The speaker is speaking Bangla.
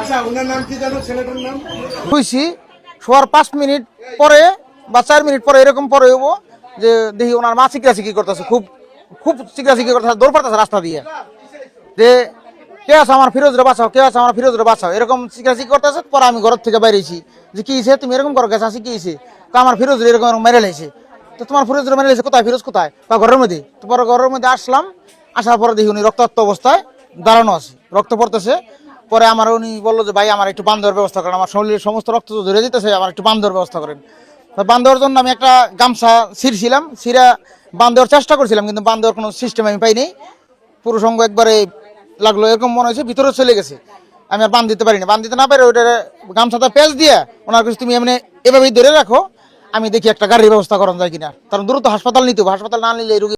আচ্ছা, ওনার নাম কি জানো? ছেলেটার নাম হইছি শোয়ার 5 মিনিট পরে বা 4 মিনিট পরে এরকম পরে হইব যে দেখি ওনার মা চিকরাচিকি করতেছে, খুব খুব চিকরাচিকি করতেছে, দৌড় পারতেছে রাস্তা দিয়ে, যে কে আছে আমার ফিরোজ রে বাঁচাও, কে আছে আমার ফিরোজ রে বাঁচাও, এরকম চিকরাচিকি করতেছে। পরে আমি ঘর থেকে বাইরেছি যে কি হয়েছে, তুমি এরকম করো গেছে, আসি কি হয়েছে, তো আমার ফিরোজ রে এরকম মেরে লাইছে। তো তোমার ফিরোজ রে মেরে লাইছে কোথায়, ফিরোজ কোথায়, বা ঘরের মধ্যে। তো পরে ঘরের মধ্যে আসলাম, আসার পরে দেখি উনি রক্তাক্ত অবস্থায় দাঁড়ানো আছে, রক্ত পড়তেছে। পরে আমার উনি বললো যে ভাই আমার একটু বান দেওয়ার ব্যবস্থা করেন, আমার শরীরের সমস্ত রক্ত তো ধরে দিতেছে, আমার একটু বান দেওয়ার ব্যবস্থা করেন। বান দেওয়ার জন্য আমি একটা গামছা ছিঁড়ছিলাম, ছিঁড়া বান দেওয়ার চেষ্টা করছিলাম, কিন্তু বান দেওয়ার কোনো সিস্টেম আমি পাইনি। পুরুষ অঙ্গ একবারে লাগলো, এরকম মনে হয়েছে ভিতরে চলে গেছে। আমি আর বান দিতে পারিনি, বান দিতে না পারে ওইটা গামছাটা পেঁচ দিয়ে ওনার কাছে তুমি এমনি এভাবেই ধরে রাখো, আমি দেখি একটা গাড়ির ব্যবস্থা করা যায় কিনা, কারণ দ্রুত হাসপাতাল নিতে হবে, হাসপাতাল না নিলে এই রোগী